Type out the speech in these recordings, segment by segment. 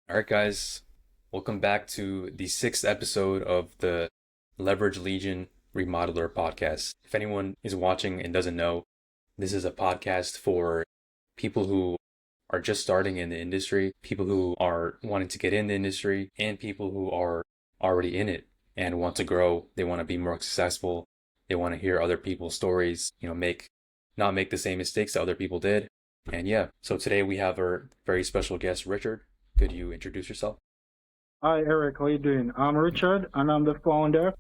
All right, guys, welcome back to the sixth episode of the Leverage Legion Remodeler Podcast. If anyone is watching and doesn't know, this is a podcast for people who are just starting in the industry, people who are wanting to get in the industry, and people who are already in it and want to grow. They want to be more successful. They want to hear other people's stories, not make the same mistakes that other people did. And so today we have our very special guest, Richard. Could you introduce yourself? Hi, Eric. How you doing? I'm Richard, and I'm the founder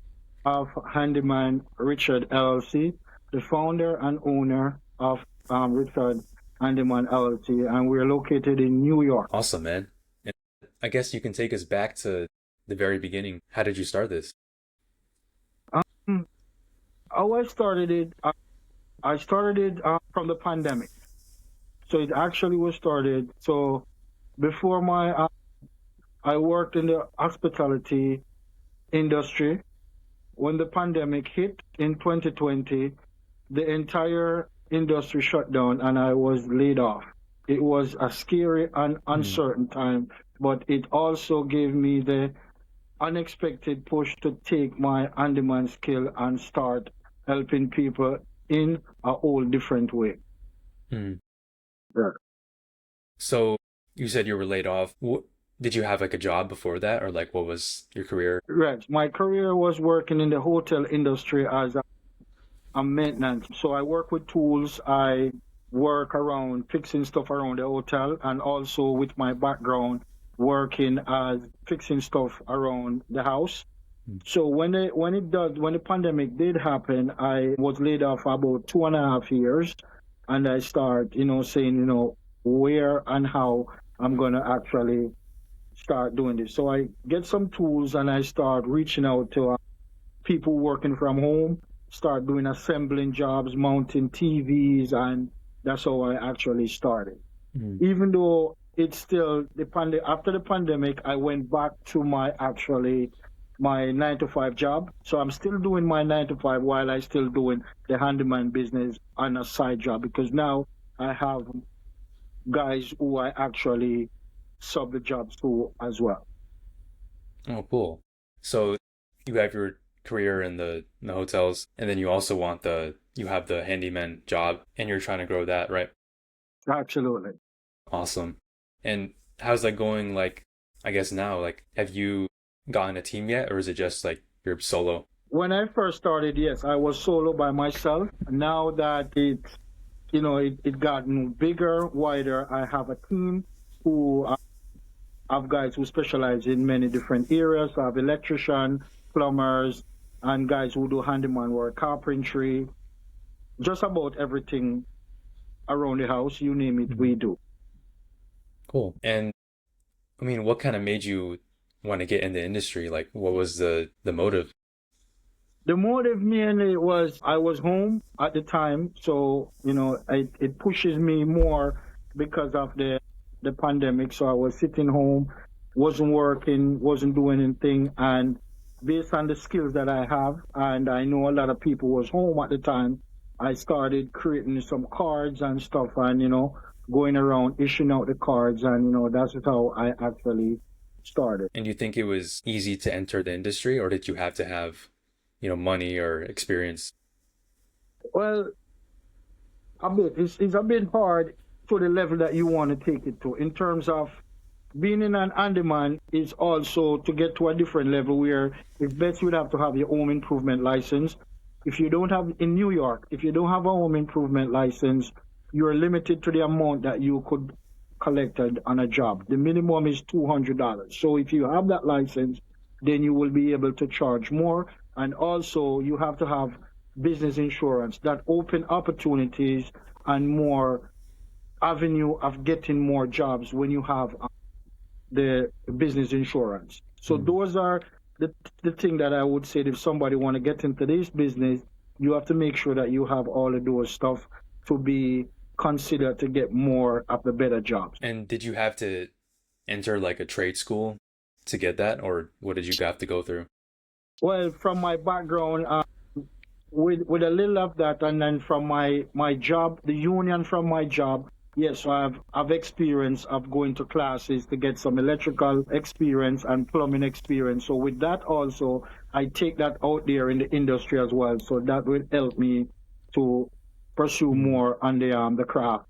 of Handyman Richard LLC, the founder and owner of Richard Handyman LLC, and we're located in New York. Awesome, man. And I guess you can take us back to the very beginning. How did you start this? How I started it, I started it from the pandemic. So it actually was started. So before I worked in the hospitality industry. When the pandemic hit in 2020, the entire industry shut down and I was laid off. It was a scary and uncertain time, but it also gave me the unexpected push to take my handyman skill and start helping people in a whole different way. Mm. Yeah. So you said you were laid off. Did you have like a job before that, or like what was your career? Right. My career was working in the hotel industry as a maintenance. So I work with tools. I work around fixing stuff around the hotel, and also with my background working as fixing stuff around the house. So when the pandemic did happen, I was laid off for about 2.5 years, and I start, saying, where and how I'm gonna actually start doing this. So I get some tools and I start reaching out to people working from home, start doing assembling jobs, mounting TVs, and that's how I actually started. Even though it's still after the pandemic, I went back to my 9-to-5 job. So I'm still doing my 9-to-5 while I still doing the handyman business on a side job, because now I have guys who I actually sub the jobs to as well. Oh, cool. So you have your career in the hotels, and then you also you have the handyman job, and you're trying to grow that, right? Absolutely. Awesome. And how's that going? Like, I guess now, like, have you gotten a team yet, or is it just like you're solo? When I first started, yes, I was solo by myself. Now that it gotten bigger, wider, I have a team who have guys who specialize in many different areas. I have electricians, plumbers, and guys who do handyman work, carpentry, just about everything around the house, you name it, we do. Cool. And I mean, what kind of made you want to get in the industry? Like, what was the motive? The motive mainly was I was home at the time, so it pushes me more because of the pandemic. So I was sitting home, wasn't working, wasn't doing anything, and based on the skills that I have, and I know a lot of people was home at the time, I started creating some cards and stuff, and going around issuing out the cards, and that's how I actually started. And do you think it was easy to enter the industry, or did you have to have money or experience? Well, a bit. It's a bit hard to the level that you want to take it to. In terms of being in an handyman is also to get to a different level where it's best you'd have to have your home improvement license. If you don't have, in New York, if you don't have a home improvement license, you're limited to the amount that you could collect on a job. The minimum is $200. So if you have that license, then you will be able to charge more. And also you have to have business insurance that open opportunities and more avenue of getting more jobs when you have the business insurance. So those are the thing that I would say, if somebody want to get into this business, you have to make sure that you have all of those stuff to be considered to get more of the better jobs. And did you have to enter like a trade school to get that, or what did you have to go through? Well, from my background, with a little of that, and then from my job, the union from my job, Yes, so I've experience of going to classes to get some electrical experience and plumbing experience. So with that also, I take that out there in the industry as well. So that will help me to pursue Mm. more on the craft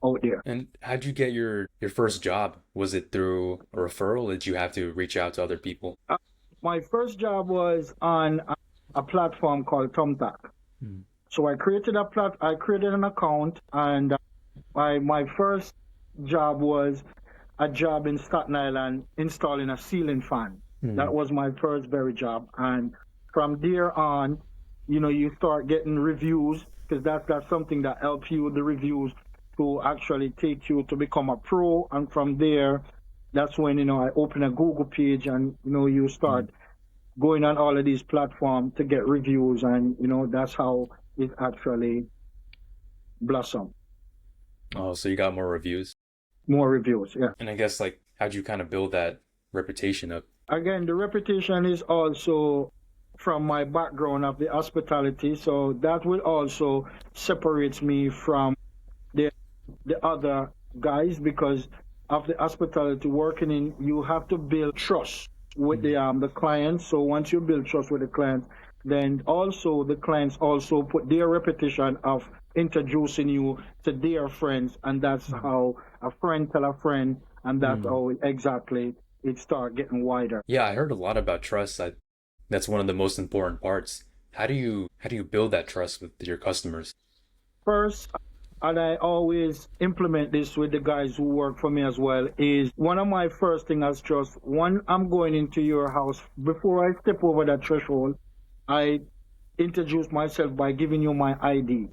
out there. And how'd you get your first job? Was it through a referral? Did you have to reach out to other people? Uh, My first job was on a platform called Thumbtack. Mm. So I created an account, and my first job was a job in Staten Island installing a ceiling fan. That Mm. was my first very job. And from there on, you start getting reviews because that's something that helps you, the reviews, to actually take you to become a pro. And from there, that's when, I open a Google page and, you Mm. start going on all of these platforms to get reviews. And, that's how it actually blossomed. Oh, so you got more reviews. More reviews, yeah. And I guess like how'd you kind of build that reputation up? Again, the reputation is also from my background of the hospitality, so that will also separates me from the the other guys because of the hospitality working in. You have to build trust with Mm. the clients. So once you build trust with the clients, then also the clients also put their reputation of introducing you to their friends, and that's Mm. how a friend tell a friend, and that's Mm. how exactly it start getting wider. Yeah, I heard a lot about trust. That's one of the most important parts. How do you build that trust with your customers? First, and I always implement this with the guys who work for me as well, is one of my first thing as just when I'm going into your house, before I step over that threshold, I introduce myself by giving you my ID.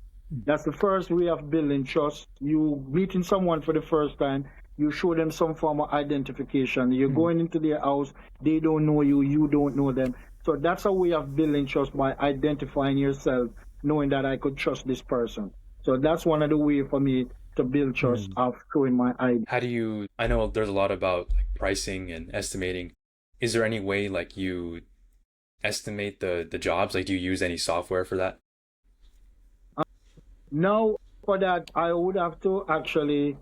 That's the first way of building trust. You meeting someone for the first time, you show them some form of identification. You're Mm. going into their house, they don't know you, you don't know them. So that's a way of building trust by identifying yourself, knowing that I could trust this person. So that's one of the way for me to build trust Mm. of showing my ID. I know there's a lot about like pricing and estimating. Is there any way like you estimate the jobs? Like do you use any software for that? Now, for that, I would have to actually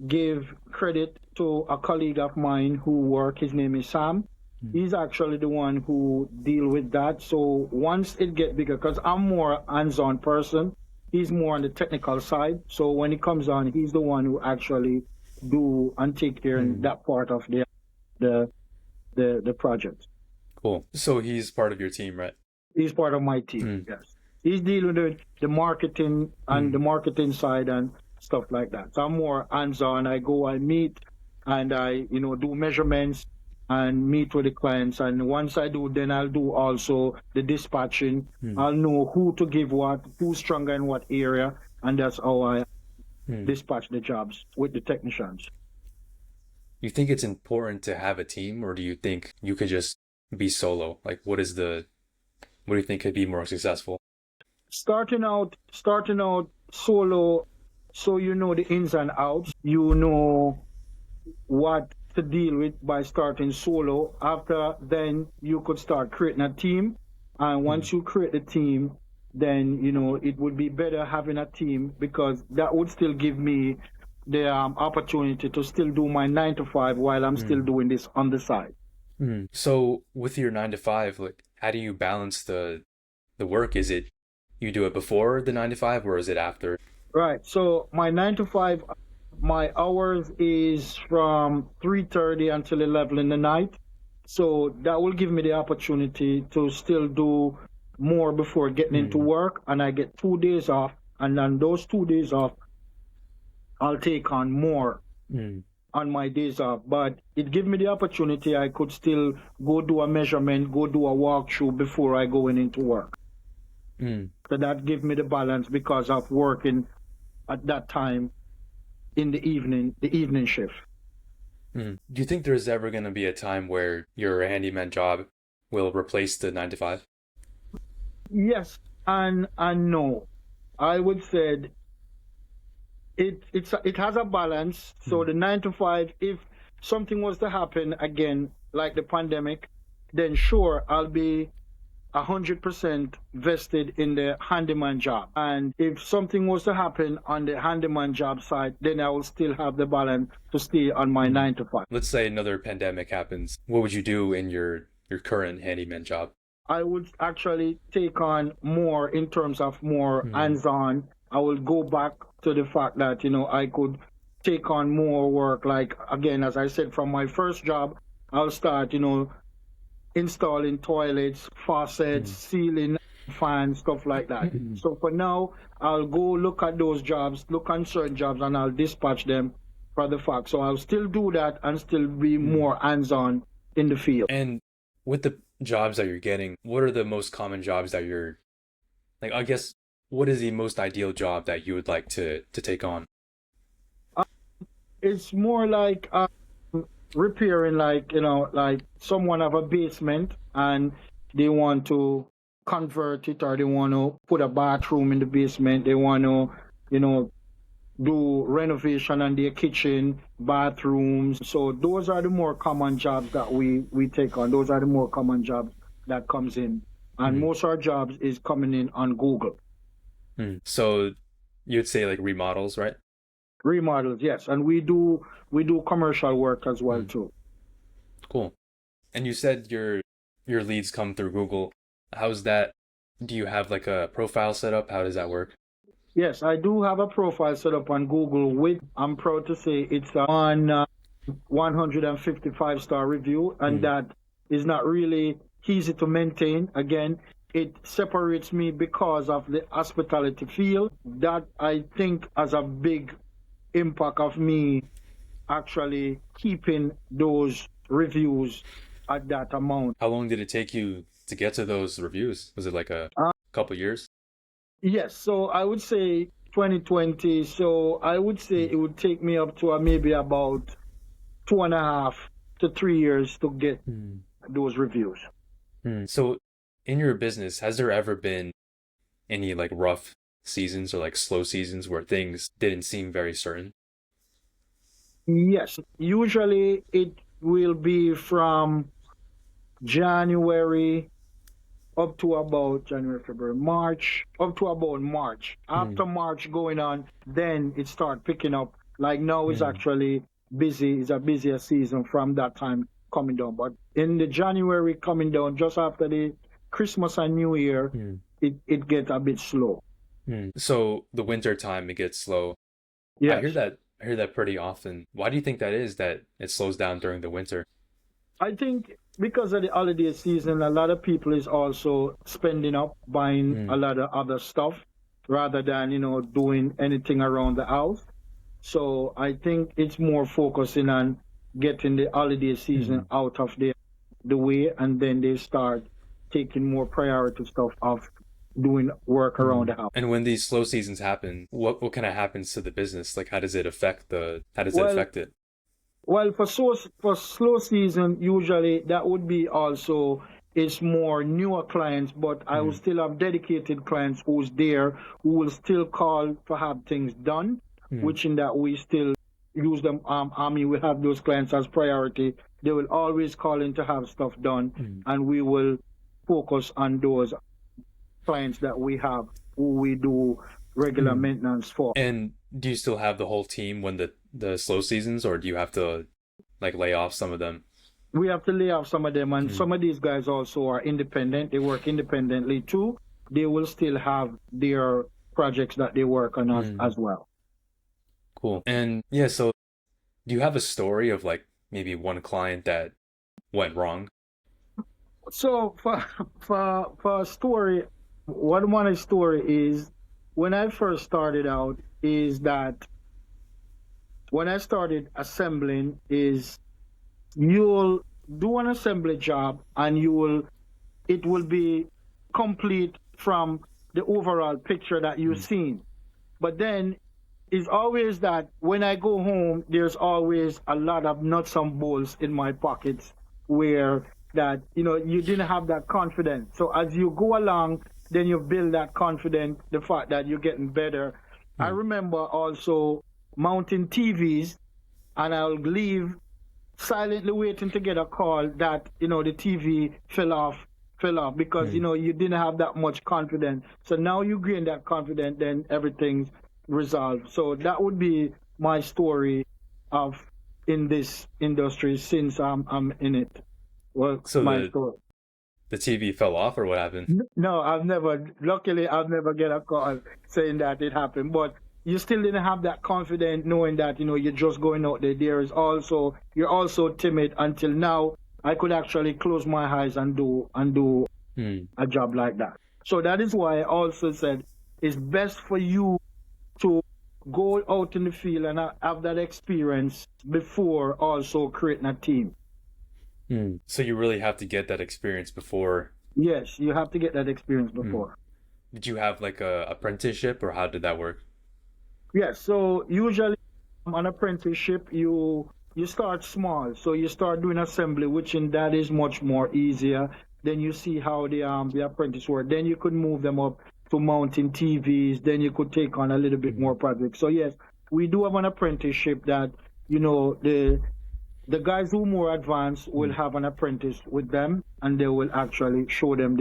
give credit to a colleague of mine who work. His name is Sam. Mm. He's actually the one who deal with that. So once it get bigger, because I'm more hands-on person, he's more on the technical side. So when it comes on, he's the one who actually do and take care in Mm. that part of the the project. Cool. So he's part of your team, right? He's part of my team. Mm. Yes, he's dealing with the marketing and Mm. the marketing side and stuff like that. So I'm more hands-on. I go, I meet, and I do measurements and meet with the clients. And once I do, then I'll do also the dispatching. Mm. I'll know who to give what, who's stronger in what area, and that's how I Mm. dispatch the jobs with the technicians. You think it's important to have a team, or do you think you could just be solo? Like, what do you think could be more successful? Starting out solo, so you know the ins and outs. You know what to deal with by starting solo. After then, you could start creating a team, and once you create the team, then it would be better having a team because that would still give me the opportunity to still do my 9 to 5 while I'm still Mm. doing this on the side. Mm. So with your 9 to 5, like, how do you balance the work? Is it you do it before the 9 to 5, or is it after? Right. So my 9 to 5, my hours is from 3:30 until 11 in the night. So that will give me the opportunity to still do more before getting into Mm. work, and I get 2 days off. And on those 2 days off, I'll take on more Mm. on my days off. But it gives me the opportunity I could still go do a measurement, go do a walkthrough before I go into work. Mm. So that gives me the balance because of working at that time in the evening shift. Mm. Do you think there's ever going to be a time where your handyman job will replace the 9 to 5? Yes and no. I would say it has a balance. So the 9 to 5, if something was to happen again, like the pandemic, then sure I'll be 100% vested in the handyman job. And if something was to happen on the handyman job site, then I will still have the balance to stay on my 9 to 5. Let's say another pandemic happens. What would you do in your current handyman job? I would actually take on more in terms of more hands-on. I will go back to the fact that, I could take on more work. Like, again, as I said, from my first job, I'll start, installing toilets, faucets, ceiling fans, stuff like that. So for now, I'll go look at those jobs, look on certain jobs, and I'll dispatch them for the fact. So I'll still do that and still be more hands-on in the field. And with the jobs that you're getting, what are the most common jobs that you're, like, I guess, what is the most ideal job that you would like to take on? It's more like repairing, like someone have a basement and they want to convert it, or they want to put a bathroom in the basement. They want to, do renovation on their kitchen, bathrooms. So those are the more common jobs that we take on. Those are the more common jobs that comes in. And most of our jobs is coming in on Google. So you'd say like remodels, right? Remodels, yes. And we do commercial work as well too. Cool. And you said your leads come through Google. How's that? Do you have like a profile set up? How does that work? Yes, I do have a profile set up on Google with, I'm proud to say, it's on 155-star review, and that is not really easy to maintain. Again, it separates me because of the hospitality field. That, I think, has a big impact of me actually keeping those reviews at that amount. How long did it take you to get to those reviews? Was it like a couple years? Yes, so I would say 2020. So I would say it would take me up to maybe about 2.5 to 3 years to get those reviews. So in your business, has there ever been any like rough seasons or like slow seasons where things didn't seem very certain? Yes, usually it will be from January up to about January, February, March, up to about March. After March going on, then it start picking up. Like now it's actually busy. It's a busier season from that time coming down. But in the January coming down, just after the Christmas and New Year, it gets a bit slow. So the winter time, it gets slow. Yeah, I hear that pretty often. Why do you think that is, that it slows down during the winter? I think because of the holiday season, a lot of people is also spending up, buying a lot of other stuff rather than, doing anything around the house. So I think it's more focusing on getting the holiday season out of the way, and then they start taking more priority stuff of doing work around the house. And when these slow seasons happen, what kind of happens to the business? Like, how does it affect it? Well, for slow season, usually that would be also, it's more newer clients, but I will still have dedicated clients who's there, who will still call to have things done, which in that we still use them. We have those clients as priority. They will always call in to have stuff done, and we will focus on those clients that we have who we do regular maintenance for. And do you still have the whole team when the slow seasons, or do you have to like lay off some of them? We have to lay off some of them, and some of these guys also are independent. They work independently too. They will still have their projects that they work on as well. Cool. And yeah, so do you have a story of like maybe one client that went wrong? So for a story, one story is when I first started out, is that when I started assembling, is you'll do an assembly job and it will be complete from the overall picture that you've seen. But then it's always that when I go home, there's always a lot of nuts and bolts in my pockets where that, you didn't have that confidence. So as you go along, then you build that confidence, the fact that you're getting better. I remember also mounting TVs, and I'll leave silently waiting to get a call that, the TV fell off fell off because you didn't have that much confidence. So now you gain that confidence, then everything's resolved. So that would be my story of in this industry since I'm in it. Well, So my story. the TV fell off, or what happened? No, luckily, I've never get a call saying that it happened. But you still didn't have that confidence knowing that, you're just going out there. You're also timid until now. I could actually close my eyes and do a job like that. So that is why I also said it's best for you to go out in the field and have that experience before also creating a team. So you really have to get that experience before. Yes, you have to get that experience before. Did you have like a apprenticeship, or how did that work? Yes, so usually an apprenticeship, you start small. So you start doing assembly, which in that is much more easier. Then you see how the apprentice work. Then you could move them up to mounting TVs. Then you could take on a little bit more projects. So yes, we do have an apprenticeship that, the guys who are more advanced will have an apprentice with them, and they will actually show them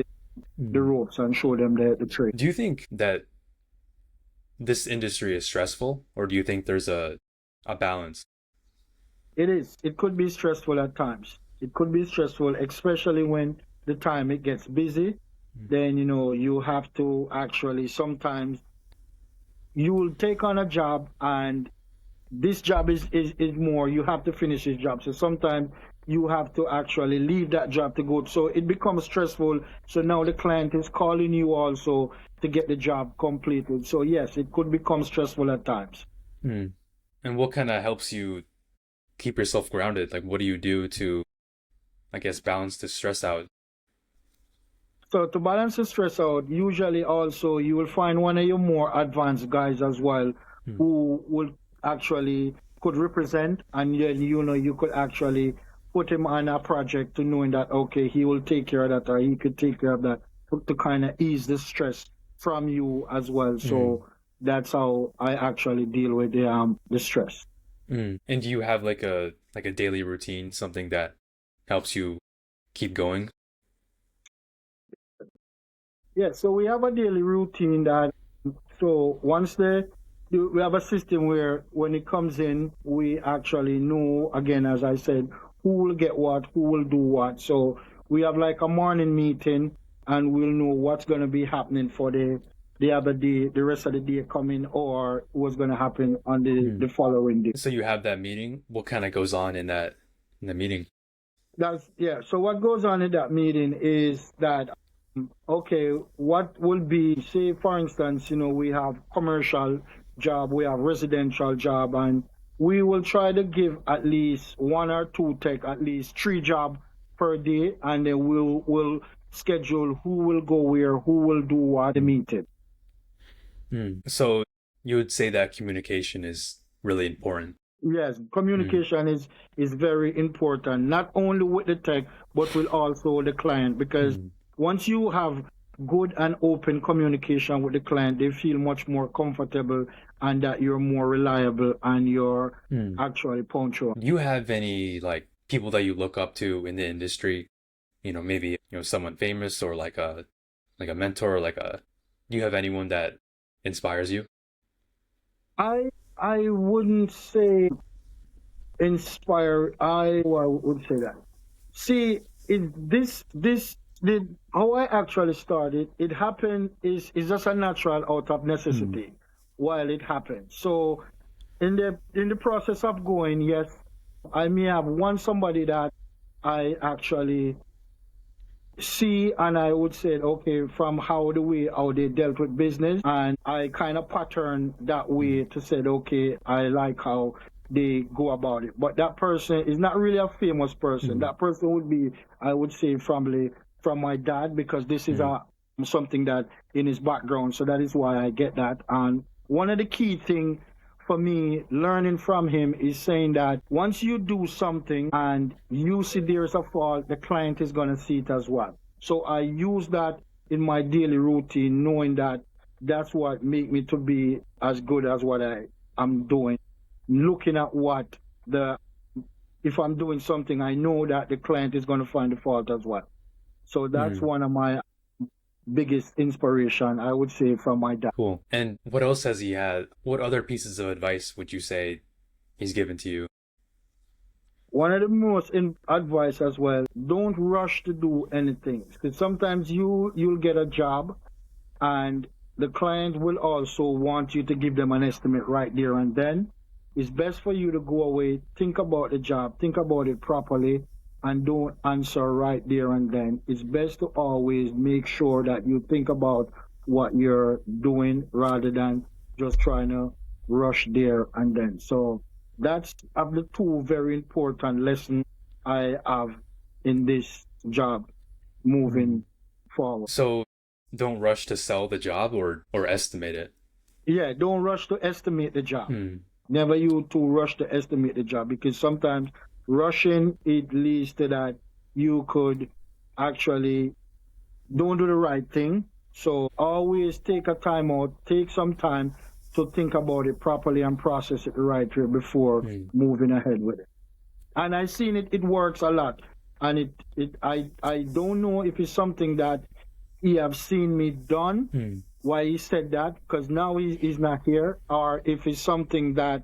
the ropes and show them the trade. Do you think that this industry is stressful, or do you think there's a balance? It is. It could be stressful at times. It could be stressful, especially when the time it gets busy. Then, you have to actually sometimes you will take on a job, and this job is more, you have to finish this job. So sometimes you have to actually leave that job to go. So it becomes stressful. So now the client is calling you also to get the job completed. So yes, it could become stressful at times. And what kind of helps you keep yourself grounded? Like, what do you do to, I guess, balance the stress out? So to balance the stress out, usually also you will find one of your more advanced guys as well who will actually could represent, and then you could actually put him on a project to knowing that okay, he will take care of that, or he could take care of that to kind of ease the stress from you as well. So that's how I actually deal with the stress. And do you have like a daily routine, something that helps you keep going? Yeah, so we have a daily routine that so once we have a system where when it comes in, we actually know, again, as I said, who will get what, who will do what. So we have like a morning meeting, and we'll know what's going to be happening for the other day, the rest of the day coming, or what's going to happen on the following day. So you have that meeting. What kind of goes on in the meeting? So what goes on in that meeting is that, okay, what will be, say, for instance, we have commercial job, we have residential job, and we will try to give at least one or two tech, at least 3 jobs per day, and then we'll schedule who will go where, who will do what, the meeting. So you would say that communication is really important. Yes, communication is very important, not only with the tech, but with also the client, because once you have good and open communication with the client, they feel much more comfortable and that you're more reliable and you're actually punctual. Do you have any like people that you look up to in the industry? Maybe someone famous, or like a mentor, or do you have anyone that inspires you? I wouldn't say inspire. I would say that. See, how I actually started, it happened is just a natural out of necessity while it happened. So in the process of going, yes, I may have somebody that I actually see, and I would say, okay, from how they dealt with business, and I kind of pattern that way to say, okay, I like how they go about it. But that person is not really a famous person. That person would be, I would say, probably from my dad, because this is something that in his background. So that is why I get that. And one of the key things for me learning from him is saying that once you do something and you see there's a fault, the client is going to see it as well. So I use that in my daily routine, knowing that that's what make me to be as good as what I'm doing. Looking at if I'm doing something, I know that the client is going to find the fault as well. So that's Mm. one of my biggest inspiration, I would say, from my dad. Cool. And what else has he had? What other pieces of advice would you say he's given to you? One of the most advice as well, don't rush to do anything. Because sometimes you'll get a job and the client will also want you to give them an estimate right there and then. It's best for you to go away, think about the job, think about it properly, and don't answer right there and then. It's best to always make sure that you think about what you're doing rather than just trying to rush there and then. So that's of the two very important lessons I have in this job moving forward. So don't rush to sell the job or estimate it. Yeah, don't rush to estimate the job. Mm. Never you to rush to estimate the job, because sometimes rushing, it leads to that you could actually don't do the right thing. So always take a time out, take some time to think about it properly and process it the right way before moving ahead with it. And I've seen it works a lot. And I don't know if it's something that he have seen me done, why he said that, because now he's not here, or if it's something that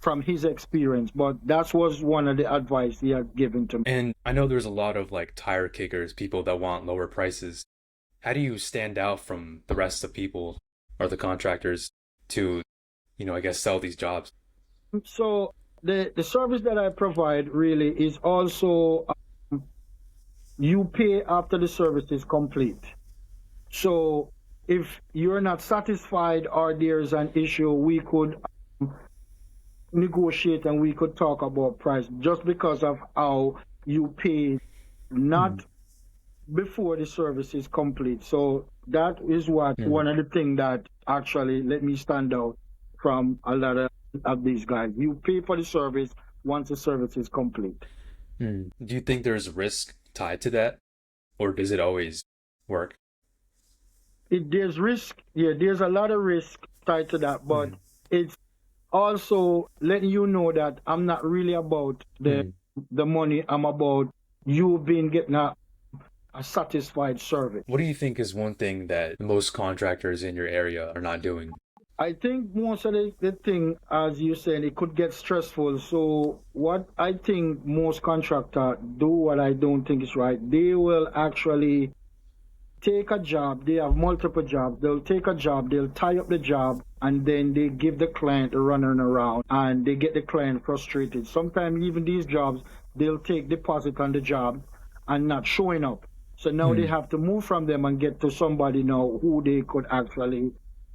from his experience. But that was one of the advice he had given to me. And I know there's a lot of like tire kickers, people that want lower prices. How do you stand out from the rest of people or the contractors to, I guess, sell these jobs? So the service that I provide really is also you pay after the service is complete. So if you're not satisfied or there's an issue, we could negotiate and we could talk about price just because of how you pay, not before the service is complete. So that is what one of the things that actually let me stand out from a lot of these guys. You pay for the service once the service is complete. Do you think there's risk tied to that, or does it always work? There's risk. Yeah, there's a lot of risk tied to that, but it's also letting you know that I'm not really about the money. I'm about you getting a satisfied service. What do you think is one thing that most contractors in your area are not doing? I think most of the thing, as you said, it could get stressful. So what I think most contractors do, what I don't think is right, they will actually take a job. They have multiple jobs. They'll take a job, they'll tie up the job, and then they give the client a running around, and they get the client frustrated. Sometimes even these jobs, they'll take deposit on the job and not showing up. So now they have to move from them and get to somebody now who they could actually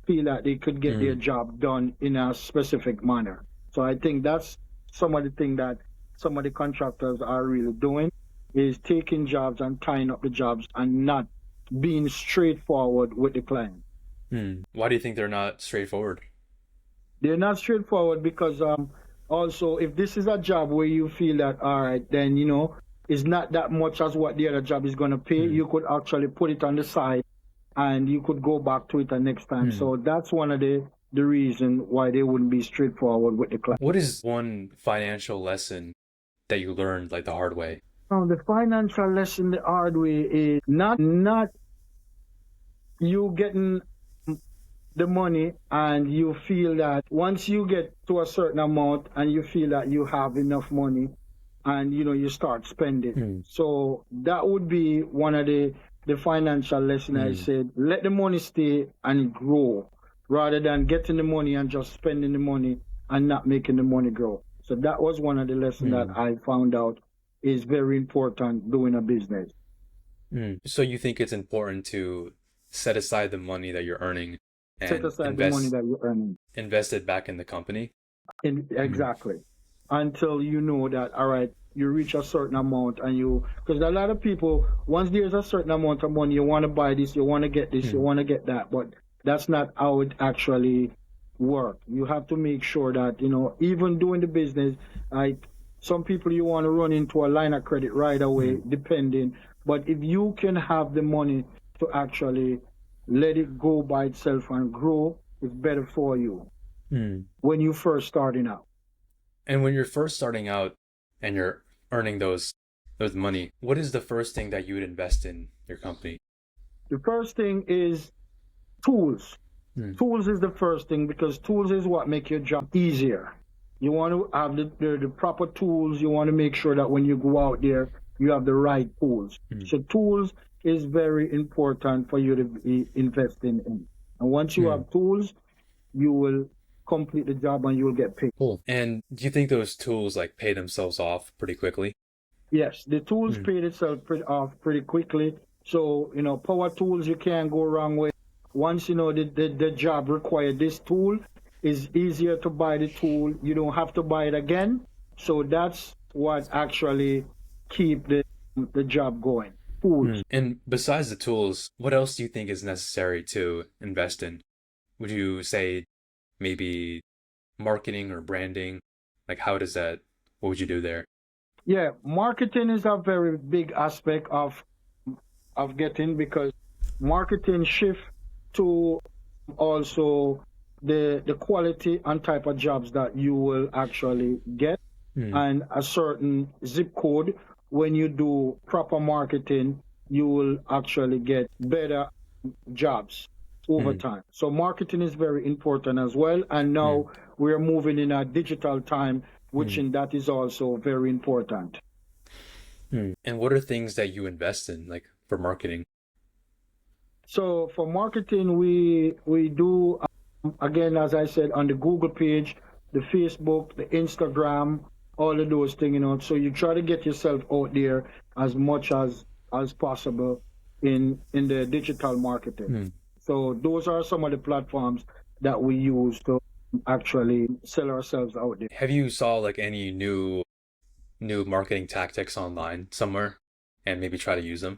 feel that they could get their job done in a specific manner. So I think that's some of the things that some of the contractors are really doing, is taking jobs and tying up the jobs and not being straightforward with the client. Why do you think they're not straightforward? They're not straightforward because also if this is a job where you feel that, all right, then, it's not that much as what the other job is going to pay, you could actually put it on the side and you could go back to it the next time. So that's one of the reason why they wouldn't be straightforward with the client. What is one financial lesson that you learned like the hard way? The financial lesson the hard way is not you getting the money and you feel that once you get to a certain amount and you feel that you have enough money and you start spending. So that would be one of the financial lesson. I said, let the money stay and grow rather than getting the money and just spending the money and not making the money grow. So that was one of the lessons that I found out is very important doing a business. So you think it's important to set aside the money that you're earning and set aside the money that you're earning, invest it back in the company? Exactly. Until you know that, all right, you reach a certain amount and because a lot of people, once there's a certain amount of money, you want to buy this, you want to get this, you want to get that, but that's not how it actually works. You have to make sure that, even doing the business, like some people you want to run into a line of credit right away, depending, but if you can have the money to actually let it go by itself and grow, it's better for you when you first starting out. And when you're first starting out and you're earning those with money, what is the first thing that you would invest in your company? The first thing is tools. Tools is the first thing because tools is what make your job easier. You want to have the proper tools. You want to make sure that when you go out there, you have the right tools. So tools is very important for you to be investing in. And once you have tools, you will complete the job and you will get paid. Cool. And do you think those tools like pay themselves off pretty quickly? Yes, the tools pay themselves off pretty quickly. So, power tools you can't go wrong with. Once the job requires this tool, it's easier to buy the tool. You don't have to buy it again. So that's what actually keep the job going. Tools. And besides the tools, what else do you think is necessary to invest in? Would you say maybe marketing or branding? Like what would you do there? Yeah, marketing is a very big aspect of getting, because marketing shift to also the quality and type of jobs that you will actually get, and a certain zip code. When you do proper marketing, you will actually get better jobs over time. So marketing is very important as well. And now we're moving in a digital time, which in that is also very important. And what are things that you invest in, like for marketing? So for marketing, we do, again, as I said, on the Google page, the Facebook, the Instagram, all of those things, so you try to get yourself out there as much as possible in the digital marketing. So those are some of the platforms that we use to actually sell ourselves out there. Have you saw like any new marketing tactics online somewhere and maybe try to use them?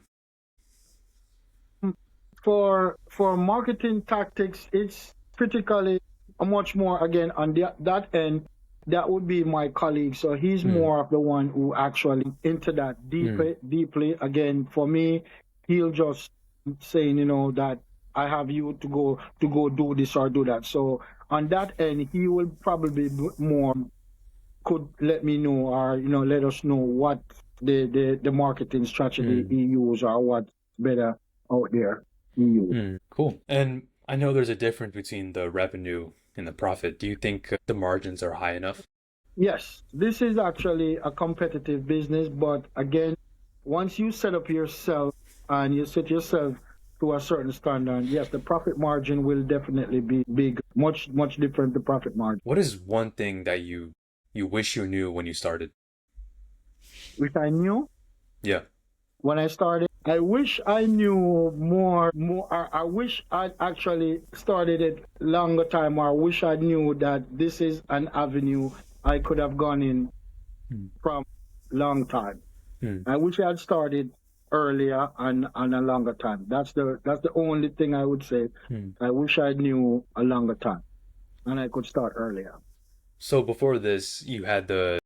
For marketing tactics, it's critically much more, again, on that end. That would be my colleague. So he's more of the one who actually into that deeply. Again, for me, he'll just saying, that I have you to go do this or do that. So on that end, he will probably more could let me know, or let us know what the marketing strategy he use, or what's better out there he use. Cool. And I know there's a difference between the revenue and the profit. Do you think the margins are high enough? Yes, this is actually a competitive business, but again, once you set up yourself and you set yourself to a certain standard, yes, the profit margin will definitely be big, much different the profit margin. What is one thing that you wish you knew when you started? Which I knew? Yeah. When I started, I wish I knew more. I wish I'd actually started it longer time, or I wish I knew that this is an avenue I could have gone in from long time. I wish I had started earlier and a longer time. That's the only thing I would say. I wish I knew a longer time and I could start earlier. So before this, you had the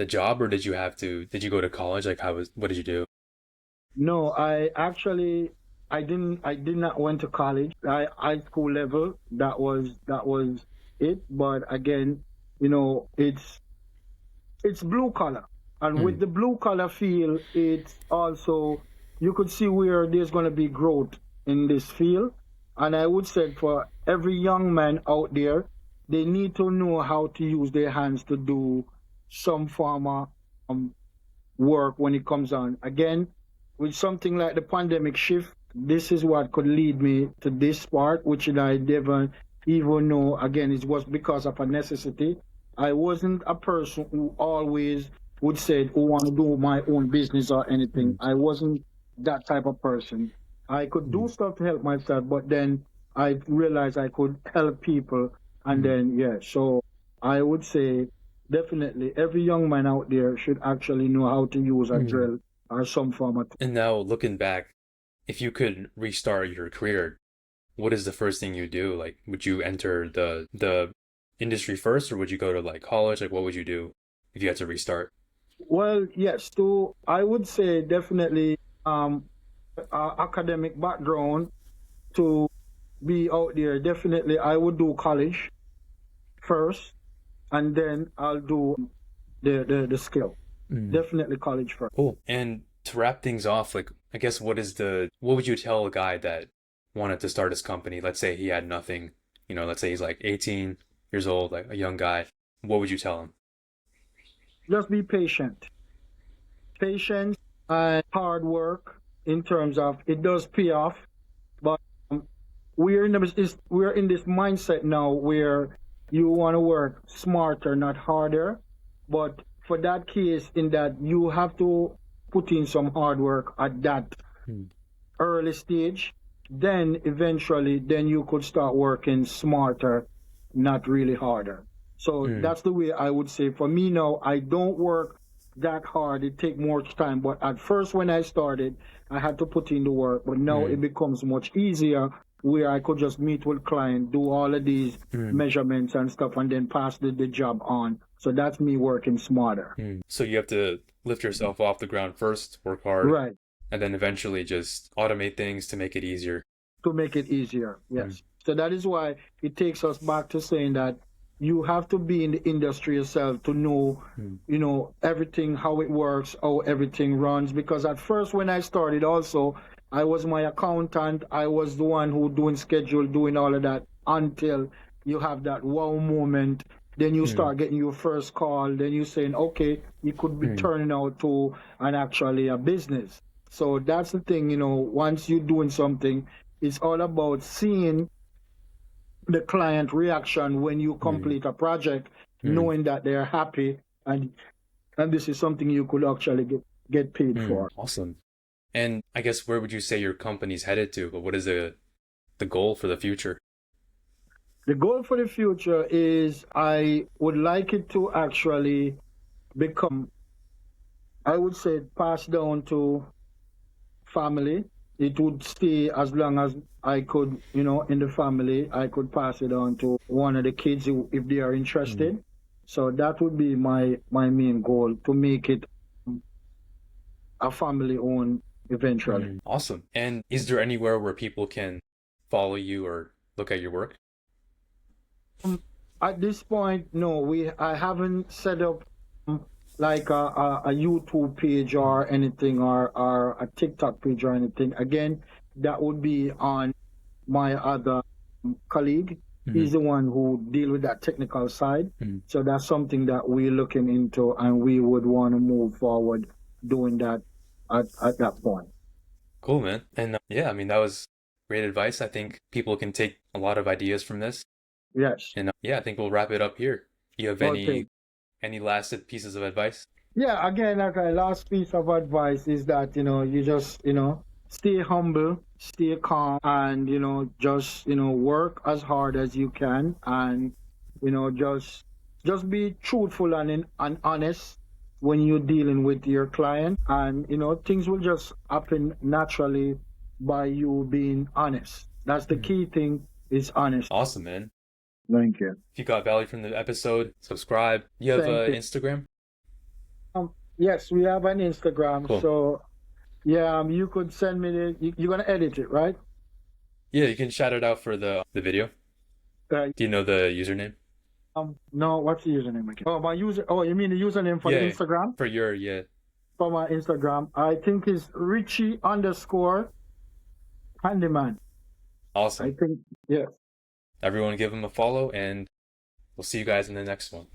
job, or did you go to college? Like what did you do? No, I did not went to college. High school level, that was it. But again, it's blue collar. And with the blue collar field, it's also, you could see where there's going to be growth in this field. And I would say for every young man out there, they need to know how to use their hands to do some form of work when it comes on. Again, with something like the pandemic shift, this is what could lead me to this part, which I never even know. Again, it was because of a necessity. I wasn't a person who always would say, who want to do my own business or anything. I wasn't that type of person. I could do stuff to help myself, but then I realized I could help people. And then, so I would say definitely every young man out there should actually know how to use a drill or some form of. And now looking back, if you could restart your career, what is the first thing you do? Like, would you enter the industry first, or would you go to like college? Like, what would you do if you had to restart? Well, yes, I would say definitely academic background to be out there. Definitely, I would do college first, and then I'll do the skill. Definitely college first. Cool. And to wrap things off, like, I guess what would you tell a guy that wanted to start his company? Let's say he had nothing, let's say he's like 18 years old, like a young guy. What would you tell him? Just be patient. Patience and hard work in terms of it does pay off, but we're in this mindset now where you want to work smarter, not harder. But for that case, in that you have to put in some hard work at that early stage, then eventually, then you could start working smarter, not really harder. So that's the way I would say. For me now, I don't work that hard. It takes more time. But at first, when I started, I had to put in the work. But now it becomes much easier where I could just meet with client, do all of these measurements and stuff, and then pass the job on. So that's me working smarter. So you have to lift yourself off the ground first, work hard, Right. and then eventually just automate things to make it easier. To make it easier, yes. So that is why it takes us back to saying that you have to be in the industry yourself to know, everything, how it works, how everything runs. Because at first when I started also, I was my accountant. I was the one who doing schedule, doing all of that until you have that wow moment. Then you start getting your first call. Then you're saying, okay, it could be turning out to actually a business. So that's the thing, once you're doing something, it's all about seeing the client reaction when you complete a project, knowing that they're happy, and this is something you could actually get paid for. Awesome. And I guess where would you say your company's headed to? But what is the goal for the future? The goal for the future is I would like it to actually become, I would say, passed down to family. It would stay as long as I could, in the family. I could pass it on to one of the kids if they are interested. So that would be my main goal, to make it a family owned eventually. Awesome. And is there anywhere where people can follow you or look at your work? At this point, no. I haven't set up like a YouTube page or anything, or a TikTok page or anything. Again, that would be on my other colleague. He's the one who deal with that technical side. So that's something that we're looking into, and we would want to move forward doing that at that point. Cool, man. And that was great advice. I think people can take a lot of ideas from this. Yes. And I think we'll wrap it up here. Do you have any last pieces of advice? Yeah, again, like a last piece of advice is that, you just, stay humble, stay calm, and, just, work as hard as you can, and, just be truthful and honest when you're dealing with your client, and, things will just happen naturally by you being honest. That's the key thing, is honest. Awesome, man. Thank you. If you got value from the episode, subscribe. You have Instagram? Yes, we have an Instagram. Cool. So, you could send me you're going to edit it, right? Yeah, you can shout it out for the video. Do you know the username? No, what's the username again? You mean the username for the Instagram? For my Instagram, I think it's Richie_Handyman. Awesome. I think, yes. Everyone give him a follow, and we'll see you guys in the next one.